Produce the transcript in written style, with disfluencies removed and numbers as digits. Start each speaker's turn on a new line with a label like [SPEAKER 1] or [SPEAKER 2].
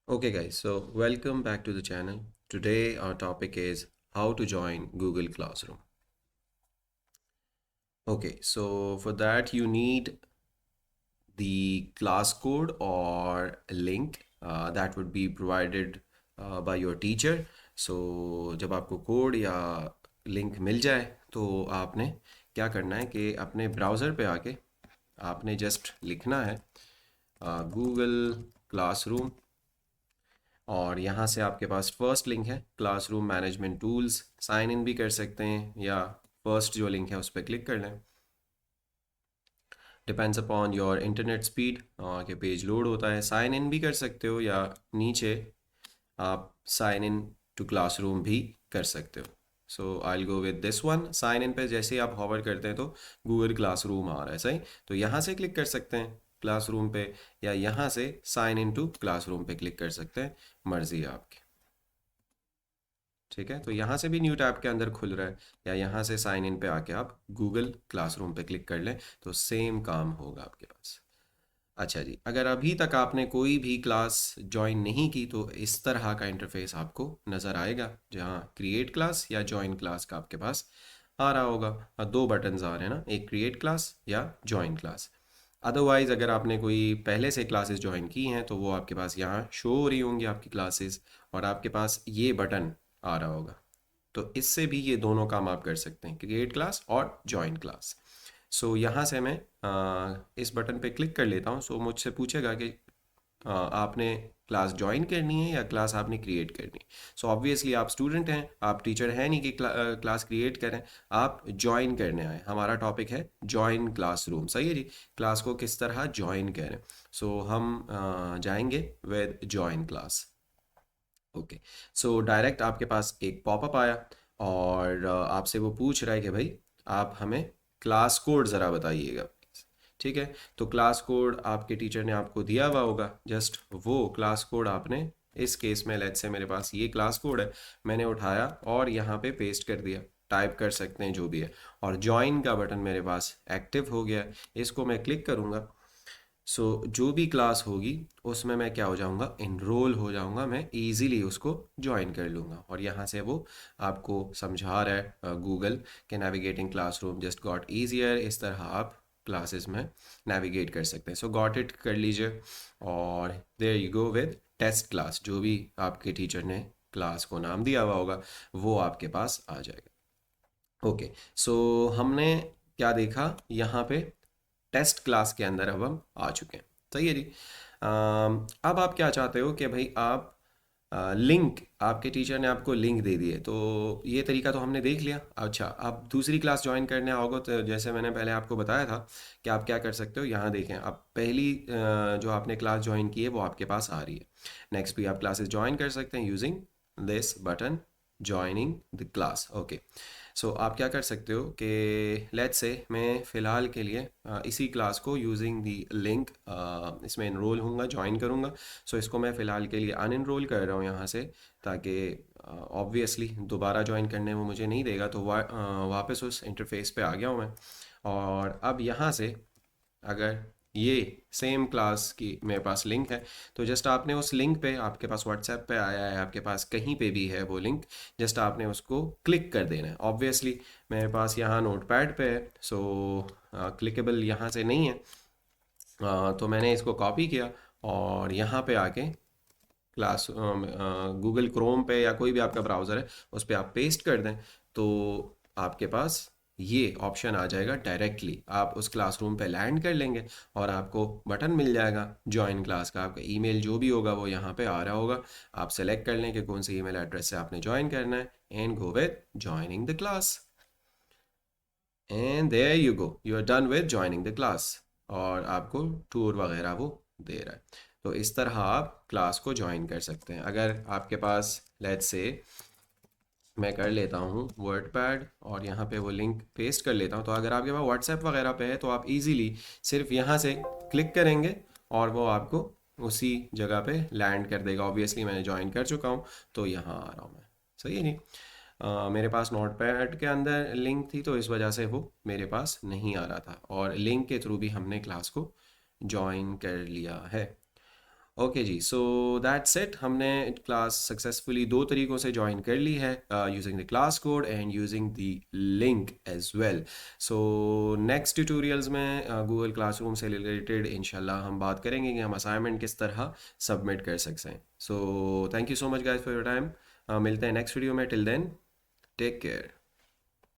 [SPEAKER 1] Okay, guys, so welcome back to the channel. Today, our topic is how to join Google Classroom. Okay, so for that, you need the class code or a link that would be provided by your teacher. So, जब आपको code या link मिल जाए तो आपने क्या करना है कि अपने ब्राउज़र पे आके आपने जस्ट लिखना है गूगल क्लासरूम और यहाँ से आपके पास फर्स्ट लिंक है classroom management tools. Sign in भी कर सकते हैं या फर्स्ट जो लिंक है उस पर क्लिक कर लें। Depends upon your internet speed के पेज लोड होता है। साइन इन भी कर सकते हो या नीचे आप साइन इन टू क्लासरूम भी कर सकते हो। So I will go with this one. Sign in पे जैसे ही आप हॉवर करते हैं तो गूगल क्लासरूम आ रहा है, सही। तो यहाँ से क्लिक कर सकते हैं क्लासरूम पे या यहाँ से साइन इन टू क्लासरूम पे क्लिक कर सकते हैं, मर्जी है आपकी। ठीक है, तो यहाँ से भी न्यू टैब के अंदर खुल रहा है या यहाँ से साइन इन पे आके आप गूगल क्लासरूम पे क्लिक कर लें तो सेम काम होगा आपके पास। अच्छा जी, अगर अभी तक आपने कोई भी क्लास ज्वाइन नहीं की तो इस तरह का इंटरफेस आपको नज़र आएगा जहाँ क्रिएट क्लास या ज्वाइन क्लास का आपके पास आ रहा होगा। दो बटन्स आ रहे हैं ना, एक क्रिएट क्लास या ज्वाइन क्लास। अदरवाइज़ अगर आपने कोई पहले से क्लासेस ज्वाइन की हैं तो वो आपके पास यहाँ शो हो रही होंगी आपकी क्लासेस और आपके पास ये बटन आ रहा होगा। तो इससे भी ये दोनों काम आप कर सकते हैं, क्रिएट क्लास और ज्वाइन क्लास। सो यहाँ से मैं इस बटन पे क्लिक कर लेता हूँ। सो मुझसे पूछेगा कि आपने क्लास ज्वाइन करनी है या क्लास आपने क्रिएट करनी है। सो ऑब्वियसली आप स्टूडेंट हैं, आप टीचर हैं नहीं कि क्लास क्रिएट करें, आप ज्वाइन करने आए। हमारा टॉपिक है ज्वाइन क्लासरूम, सही है जी। क्लास को किस तरह ज्वाइन करें। सो हम जाएंगे with join class. Okay, so direct आपके पास एक पॉपअप आया और आपसे वो पूछ रहा है कि भाई आप हमें क्लास कोड ज़रा बताइएगा। ठीक है, तो क्लास कोड आपके टीचर ने आपको दिया हुआ होगा, जस्ट वो क्लास कोड आपने इस केस में लेट्स से मेरे पास ये क्लास कोड है, मैंने उठाया और यहाँ पे पेस्ट कर दिया। टाइप कर सकते हैं जो भी है। और ज्वाइन का बटन मेरे पास एक्टिव हो गया है, इसको मैं क्लिक करूँगा। सो जो भी क्लास होगी उसमें मैं क्या हो जाऊंगा, इनरोल हो जाऊंगा, मैं इजीली उसको ज्वाइन कर लूँगा। और यहाँ से वो आपको समझा रहा है गूगल के navigating classroom just got easier, इस तरह आप क्लासेस में नेविगेट कर सकते हैं। सो गॉट इट कर लीजिए और there you go with test class. जो भी आपके टीचर ने क्लास को नाम दिया हुआ होगा वो आपके पास आ जाएगा। ओके, सो हमने क्या देखा यहाँ पे, टेस्ट क्लास के अंदर अब हम आ चुके हैं, सही है जी। अब आप क्या चाहते हो कि भाई आप लिंक, आपके टीचर ने आपको लिंक दे दिए तो ये तरीका तो हमने देख लिया। अच्छा, आप दूसरी क्लास ज्वाइन करने आओगे तो जैसे मैंने पहले आपको बताया था कि आप क्या कर सकते हो, यहाँ देखें आप पहली जो आपने क्लास ज्वाइन की है वो आपके पास आ रही है। नेक्स्ट भी आप क्लासेस ज्वाइन कर सकते हैं using this button joining the class. Okay, so आप क्या कर सकते हो कि लेट्स से मैं फ़िलहाल के लिए इसी क्लास को यूजिंग दी लिंक इसमें इनरोल होऊंगा, ज्वाइन करूँगा। सो इसको मैं फ़िलहाल के लिए अनइनरोल कर रहा हूँ यहाँ से, ताकि ऑब्वियसली दोबारा ज्वाइन करने में मुझे नहीं देगा। तो वापस उस इंटरफेस पे आ गया हूँ मैं। और अब यहाँ से अगर ये सेम क्लास की मेरे पास लिंक है तो जस्ट आपने उस लिंक पे, आपके पास व्हाट्सएप पे आया है, आपके पास कहीं पे भी है वो लिंक, जस्ट आपने उसको क्लिक कर देना है। ऑब्वियसली मेरे पास यहाँ नोटपैड पे है, सो क्लिकेबल यहाँ से नहीं है। तो मैंने इसको कॉपी किया और यहाँ पे आके क्लास गूगल क्रोम पे या कोई भी आपका ब्राउज़र है उस पर आप पेस्ट कर दें तो आपके पास ये ऑप्शन आ जाएगा। डायरेक्टली आप उस क्लासरूम पे लैंड कर लेंगे और आपको बटन मिल जाएगा ज्वाइन क्लास का। आपका ईमेल जो भी होगा वो यहाँ पे आ रहा होगा, आप सेलेक्ट कर लें कि कौन सी ईमेल एड्रेस से आपने ज्वाइन करना है and go with joining the class. And there you go, you are done with joining the class. और आपको टूर वगैरह वो दे रहा है। तो इस तरह आप क्लास को ज्वाइन कर सकते हैं। अगर आपके पास लेट्स से मैं कर लेता हूँ वर्ड पैड और यहाँ पे वो लिंक पेस्ट कर लेता हूँ, तो अगर आपके पास व्हाट्सएप वगैरह पे है तो आप इजीली सिर्फ यहाँ से क्लिक करेंगे और वो आपको उसी जगह पे लैंड कर देगा। ऑब्वियसली मैंने ज्वाइन कर चुका हूँ तो यहाँ आ रहा हूँ मैं, सही है नहीं। मेरे पास नोटपैड के अंदर लिंक थी तो इस वजह से वो मेरे पास नहीं आ रहा था और लिंक के थ्रू भी हमने क्लास को ज्वाइन कर लिया है। ओके जी, सो दैट्स इट। हमने क्लास सक्सेसफुली दो तरीक़ों से ज्वाइन कर ली है, using the class code and using the link as well. So next tutorials में गूगल क्लासरूम से रिलेटेड इंशाल्लाह हम बात करेंगे कि हम असाइनमेंट किस तरह सबमिट कर सकते हैं। So thank you so much guys for your time. मिलते हैं नेक्स्ट वीडियो में। Till then take care.